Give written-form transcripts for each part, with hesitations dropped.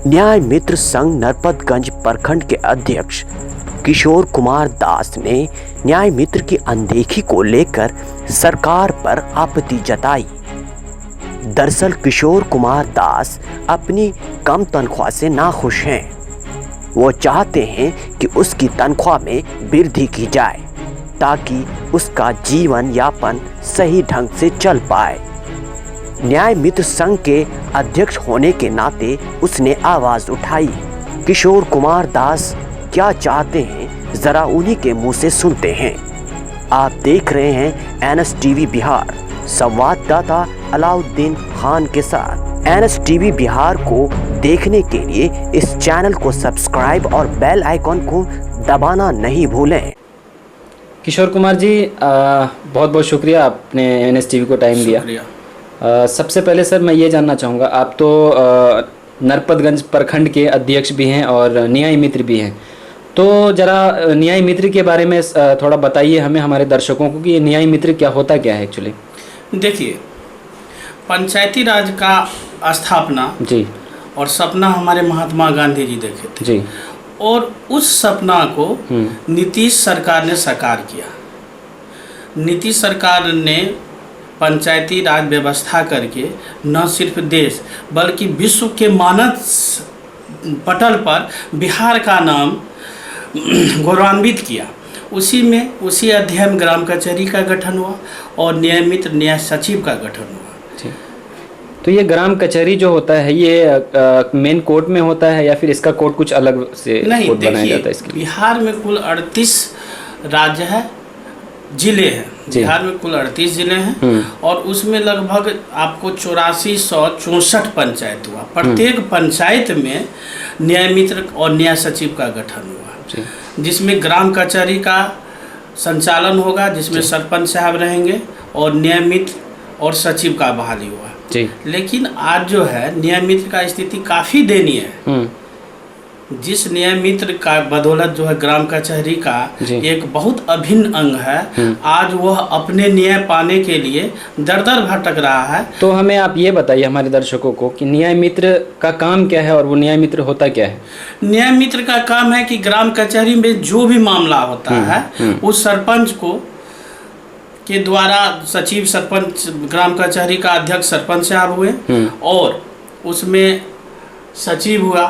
न्याय मित्र संघ नरपतगंज प्रखंड के अध्यक्ष किशोर कुमार दास ने न्याय मित्र की अनदेखी को लेकर सरकार पर आपत्ति जताई। दरअसल किशोर कुमार दास अपनी कम तनख्वाह से नाखुश हैं। वो चाहते हैं कि उसकी तनख्वाह में वृद्धि की जाए ताकि उसका जीवन यापन सही ढंग से चल पाए। न्याय मित्र संघ के अध्यक्ष होने के नाते उसने आवाज उठाई। किशोर कुमार दास क्या चाहते हैं, जरा उन्हीं के मुंह से सुनते हैं। आप देख रहे हैं NSTV बिहार, संवाददाता अलाउद्दीन खान के साथ। NSTV बिहार को देखने के लिए इस चैनल को सब्सक्राइब और बेल आइकॉन को दबाना नहीं भूलें। किशोर कुमार जी, बहुत बहुत शुक्रिया, आपने NSTV को टाइम दिया। सबसे पहले सर मैं ये जानना चाहूँगा, आप तो नरपतगंज प्रखंड के अध्यक्ष भी हैं और न्याय मित्र भी हैं, तो ज़रा न्याय मित्र के बारे में थोड़ा बताइए हमें, हमारे दर्शकों को, कि ये न्याय मित्र क्या होता क्या है एक्चुअली। देखिए, पंचायती राज का स्थापना जी और सपना हमारे महात्मा गांधी जी देखे थे जी, और उस सपना को नीतीश सरकार ने साकार किया। नीतीश सरकार ने पंचायती राज व्यवस्था करके न सिर्फ देश बल्कि विश्व के मानक पटल पर बिहार का नाम गौरवान्वित किया। उसी अध्ययन में ग्राम कचहरी का गठन हुआ और न्याय मित्र न्याय सचिव का गठन हुआ। तो ये ग्राम कचहरी जो होता है ये मेन कोर्ट में होता है या फिर इसका कोर्ट कुछ अलग से नहीं? कोर्ट बनाया जाता है देखिए, बिहार में कुल 38 राज्य है, जिले हैं। बिहार में कुल 38 जिले हैं और उसमें लगभग आपको 8464 पंचायत हुआ। प्रत्येक पंचायत में न्याय मित्र और न्याय सचिव का गठन हुआ, जिसमें ग्राम कचहरी का संचालन होगा, जिसमें सरपंच साहब रहेंगे और न्याय मित्र और सचिव का बहाली हुआ। लेकिन आज जो है न्याय मित्र का स्थिति काफ़ी दयनीय है। जिस न्याय मित्र का बदौलत जो है ग्राम कचहरी का एक बहुत अभिन्न अंग है, आज वह अपने न्याय पाने के लिए दर दर भटक रहा है। तो हमें आप ये बताइए हमारे दर्शकों को कि न्याय मित्र का काम क्या है और वो न्याय मित्र होता क्या है। न्याय मित्र का काम है कि ग्राम कचहरी में जो भी मामला होता है उस सरपंच को के द्वारा, सचिव सरपंच, ग्राम कचहरी का अध्यक्ष सरपंच साहब हुए और उसमें सचिव हुआ,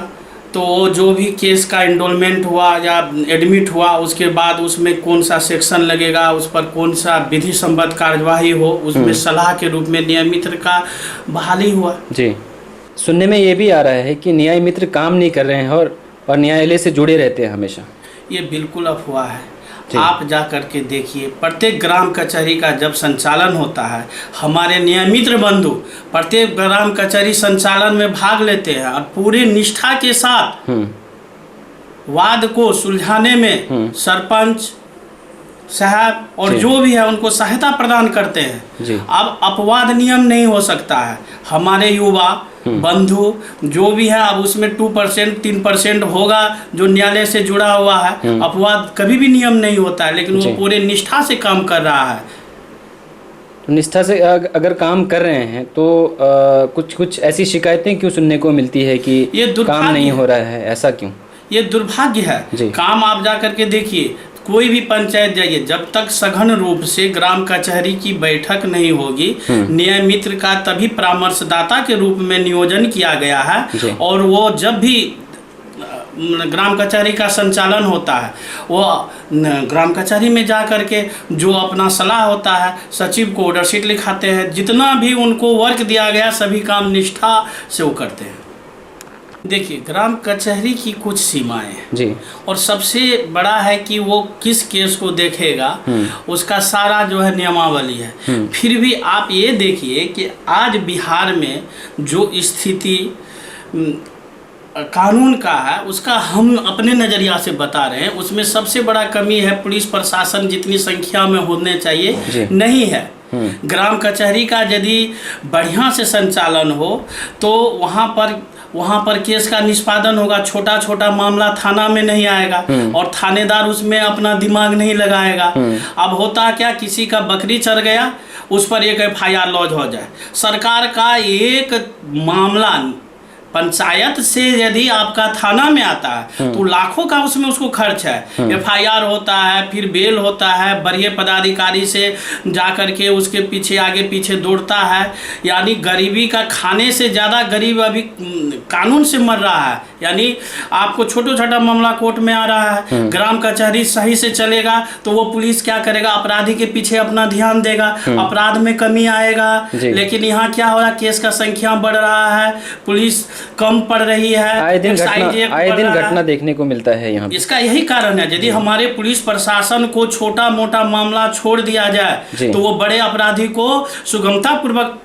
तो जो भी केस का एंडोलमेंट हुआ या एडमिट हुआ, उसके बाद उसमें कौन सा सेक्शन लगेगा, उस पर कौन सा विधि संबद्ध कार्यवाही हो, उसमें सलाह के रूप में न्याय मित्र का बहाली हुआ। जी, सुनने में ये भी आ रहा है कि न्याय मित्र काम नहीं कर रहे हैं और न्यायालय से जुड़े रहते हैं हमेशा। ये बिल्कुल अफवाह है। आप जा करके देखिए, प्रत्येक ग्राम कचहरी का जब संचालन होता है, हमारे न्याय मित्र बंधु प्रत्येक ग्राम कचहरी संचालन में भाग लेते हैं और पूरे निष्ठा के साथ वाद को सुलझाने में सरपंच साहब और जो भी है उनको सहायता प्रदान करते हैं। अब अपवाद नियम नहीं हो सकता है। हमारे युवा बंधु जो भी है, अब उसमें 2% 3% होगा जो न्यायालय से जुड़ा हुआ है। अपवाद कभी भी नियम नहीं होता है, लेकिन वो पूरे निष्ठा से काम कर रहा है। निष्ठा से अगर काम कर रहे हैं तो कुछ ऐसी शिकायतें क्यों सुनने को मिलती है कि ये काम नहीं हो रहा है, ऐसा क्यों? ये दुर्भाग्य है। काम आप जा करके देखिए, कोई भी पंचायत जाइए, जब तक सघन रूप से ग्राम कचहरी की बैठक नहीं होगी, न्याय मित्र का तभी परामर्शदाता के रूप में नियोजन किया गया है और वो जब भी ग्राम कचहरी का संचालन होता है, वो ग्राम कचहरी में जा करके जो अपना सलाह होता है, सचिव को ऑर्डर शीट लिखाते हैं। जितना भी उनको वर्क दिया गया सभी काम निष्ठा से वो करते हैं। देखिए, ग्राम कचहरी की कुछ सीमाएं हैं और सबसे बड़ा है कि वो किस केस को देखेगा, उसका सारा जो है नियमावली है। फिर भी आप ये देखिए कि आज बिहार में जो स्थिति कानून का है उसका हम अपने नज़रिया से बता रहे हैं। उसमें सबसे बड़ा कमी है, पुलिस प्रशासन जितनी संख्या में होने चाहिए नहीं है। ग्राम कचहरी का यदि बढ़िया से संचालन हो तो वहाँ पर केस का निष्पादन होगा। छोटा छोटा मामला थाना में नहीं आएगा और थानेदार उसमें अपना दिमाग नहीं लगाएगा। अब होता क्या, किसी का बकरी चढ़ गया, उस पर एक FIR लॉन्च हो जाए। सरकार का एक मामला पंचायत से यदि आपका थाना में आता है तो लाखों का उसमें उसको खर्च है। FIR होता है, फिर बेल होता है, बड़े पदाधिकारी से जा करके उसके पीछे आगे पीछे दौड़ता है। यानी गरीबी का खाने से ज़्यादा गरीब अभी कानून से मर रहा है। यानी आपको छोटा छोटा मामला कोर्ट में आ रहा है, ग्राम कचहरी सही से चलेगा तो वो पुलिस क्या करेगा, अपराधी के पीछे अपना ध्यान देगा, अपराध में कमी आएगा। लेकिन यहाँ क्या हो रहा है, केस का संख्या बढ़ रहा है, पुलिस कम पड़ रही है, आए दिन घटना देखने को मिलता है यहाँ। इसका यही कारण है, यदि हमारे पुलिस प्रशासन को छोटा मोटा मामला छोड़ दिया जाए तो वो बड़े अपराधी को सुगमता पूर्वक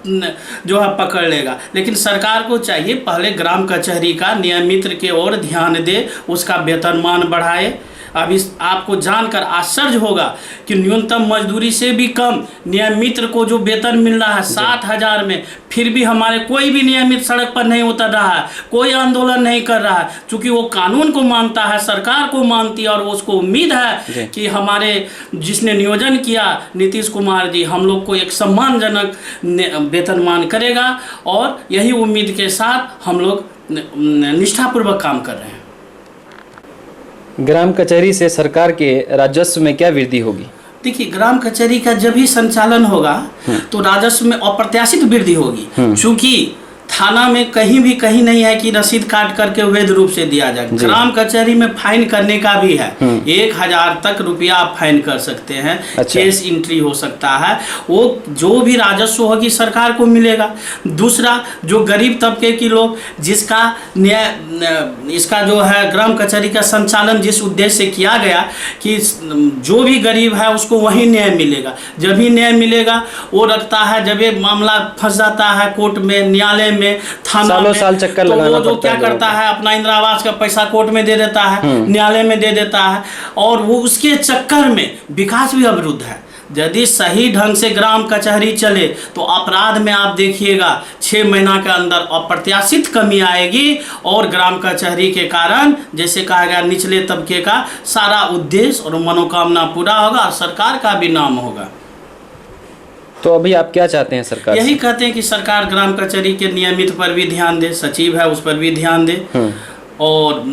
जो है पकड़ लेगा। लेकिन सरकार को चाहिए पहले ग्राम कचहरी का नियमित की ओर ध्यान दे, उसका वेतनमान बढ़ाए। अब इस आपको जानकर आश्चर्य होगा कि न्यूनतम मजदूरी से भी कम नियमित को जो वेतन मिल रहा है 60,000 में, फिर भी हमारे कोई भी नियमित सड़क पर नहीं उतर रहा है, कोई आंदोलन नहीं कर रहा है, क्योंकि वो कानून को मानता है, सरकार को मानती है और उसको उम्मीद है कि हमारे जिसने नियोजन किया नीतीश कुमार जी हम लोग को एक सम्मानजनक वेतनमान करेगा। और यही उम्मीद के साथ हम लोग निष्ठापूर्वक काम कर रहे हैं। ग्राम कचहरी से सरकार के राजस्व में क्या वृद्धि होगी? देखिए, ग्राम कचहरी का जब भी संचालन होगा तो राजस्व में अप्रत्याशित वृद्धि होगी, क्योंकि थाना में कहीं नहीं है कि रसीद काट करके वैध रूप से दिया जाए। ग्राम कचहरी में फाइन करने का भी है, 1,000 तक रुपया आप फाइन कर सकते हैं। केस एंट्री हो सकता है, वो जो भी राजस्व होगी सरकार को मिलेगा। दूसरा, जो गरीब तबके के लोग जिसका इसका जो है ग्राम कचहरी का संचालन जिस उद्देश्य से किया गया कि जो भी गरीब है उसको वही न्याय मिलेगा। जब भी न्याय मिलेगा वो रखता है, जब ये मामला फंस जाता है कोर्ट में, न्यायालय में, थाना में, साल चक्कर तो लगाना वो जो क्या करता है अपना इंदिरा आवास का पैसा कोर्ट में दे देता है, न्यायालय में दे देता है, और वो उसके चक्कर में विकास भी अवरुद्ध है। यदि सही ढंग से ग्राम कचहरी चले तो अपराध में आप देखिएगा 6 महीना के अंदर अप्रत्याशित कमी आएगी, और ग्राम कचहरी के कारण जैसे कहा गया निचले तबके का सारा उद्देश्य और मनोकामना पूरा होगा और सरकार का भी नाम होगा। तो अभी आप क्या चाहते हैं सरकार? यही कहते हैं कि सरकार ग्राम कचहरी के नियमित पर भी ध्यान दे, सचिव है उस पर भी ध्यान दे और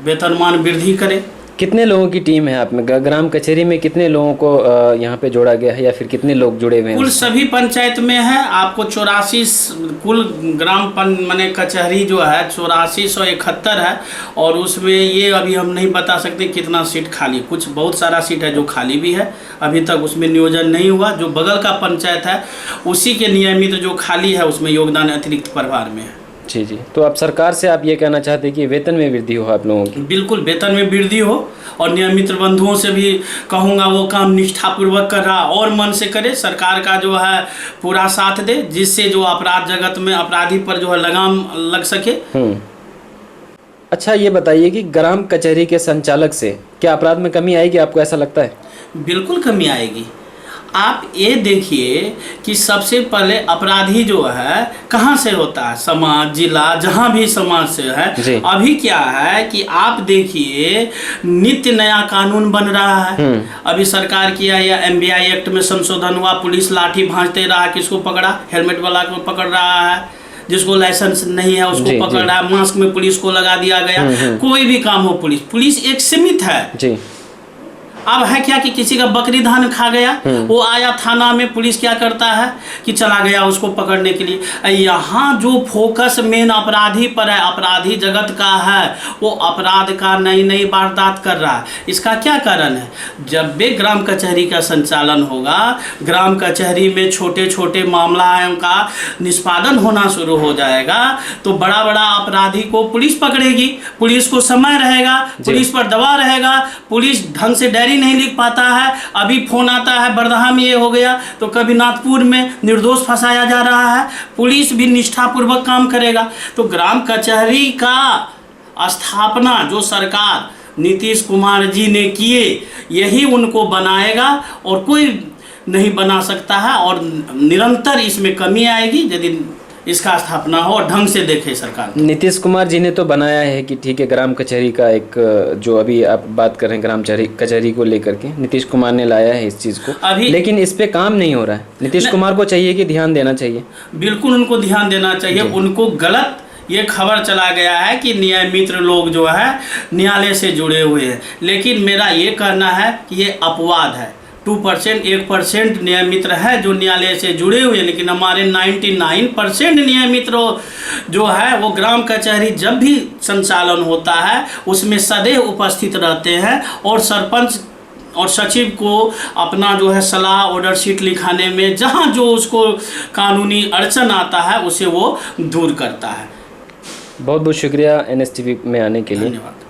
वेतनमान वृद्धि करे। कितने लोगों की टीम है आप में? ग्राम कचहरी में कितने लोगों को यहाँ पे जोड़ा गया है या फिर कितने लोग जुड़े हुए हैं? कुल सभी पंचायत में है आपको 84 कुल ग्राम माने कचहरी जो है 8471 है, और उसमें ये अभी हम नहीं बता सकते कितना सीट खाली, कुछ बहुत सारा सीट है जो खाली भी है, अभी तक उसमें नियोजन नहीं हुआ। जो बगल का पंचायत है उसी के नियमित जो खाली है उसमें योगदान अतिरिक्त प्रभार में है। जी। तो आप सरकार से आप ये कहना चाहते हैं कि वेतन में वृद्धि हो आप लोगों की? बिल्कुल, वेतन में वृद्धि हो, और नियमित बंधुओं से भी कहूँगा वो काम निष्ठापूर्वक कर रहा और मन से करे, सरकार का जो है पूरा साथ दे, जिससे जो अपराध जगत में अपराधी पर जो है लगाम लग सके। अच्छा, ये बताइए कि ग्राम कचहरी के संचालक से क्या अपराध में कमी आएगी, आपको ऐसा लगता है? बिल्कुल कमी आएगी। आप ये देखिए कि सबसे पहले अपराधी जो है कहाँ से होता है, समाज, जिला, जहाँ भी समाज से है। अभी क्या है कि आप देखिए नित्य नया कानून बन रहा है। अभी सरकार किया या MBI एक्ट में संशोधन हुआ, पुलिस लाठी भांजते रहा, किसको पकड़ा, हेलमेट वाला को पकड़ रहा है, जिसको लाइसेंस नहीं है उसको पकड़ रहा है, मास्क में पुलिस को लगा दिया गया। कोई भी काम हो पुलिस एक सीमित है। अब है क्या कि किसी का बकरी धान खा गया, वो आया थाना में, पुलिस क्या करता है कि चला गया उसको पकड़ने के लिए। यहाँ जो फोकस मेन अपराधी पर है, अपराधी जगत का है, वो अपराध का नई वारदात कर रहा है। इसका क्या कारण है? जब भी ग्राम कचहरी का संचालन होगा, ग्राम कचहरी में छोटे छोटे मामलों का निष्पादन होना शुरू हो जाएगा, तो बड़ा बड़ा अपराधी को पुलिस पकड़ेगी, पुलिस को समय रहेगा, पुलिस पर दबाव रहेगा, पुलिस ढंग से डायरी नहीं लिख पाता है। अभी फोन आता है बरदहा में ये हो गया, तो कभी नागपुर में निर्दोष फंसाया जा रहा है, पुलिस भी निष्ठापूर्वक काम करेगा। तो ग्राम कचहरी का स्थापना जो सरकार नीतीश कुमार जी ने किए, यही उनको बनाएगा और कोई नहीं बना सकता है, और निरंतर इसमें कमी आएगी यदि इसका स्थापना हो और ढंग से देखे सरकार। नीतीश कुमार जी ने तो बनाया है कि ठीक है ग्राम कचहरी का एक, जो अभी आप बात कर रहे हैं ग्राम कचहरी को लेकर के, नीतीश कुमार ने लाया है इस चीज़ को अभी, लेकिन इस पे काम नहीं हो रहा है। नीतीश कुमार को चाहिए कि ध्यान देना चाहिए। बिल्कुल उनको ध्यान देना चाहिए। उनको गलत ये खबर चला गया है कि न्याय मित्र लोग जो है न्यायालय से जुड़े हुए हैं, लेकिन मेरा ये कहना है कि ये अपवाद है। 2% 1% न्याय मित्र है जो न्यायालय से जुड़े हुए हैं, लेकिन हमारे 99% न्याय मित्र जो है वो ग्राम कचहरी जब भी संचालन होता है उसमें सदैव उपस्थित रहते हैं और सरपंच और सचिव को अपना जो है सलाह ऑर्डर शीट लिखाने में जहां जो उसको कानूनी अड़चन आता है उसे वो दूर करता है। बहुत बहुत शुक्रिया NSTV में आने के लिए। धन्यवाद।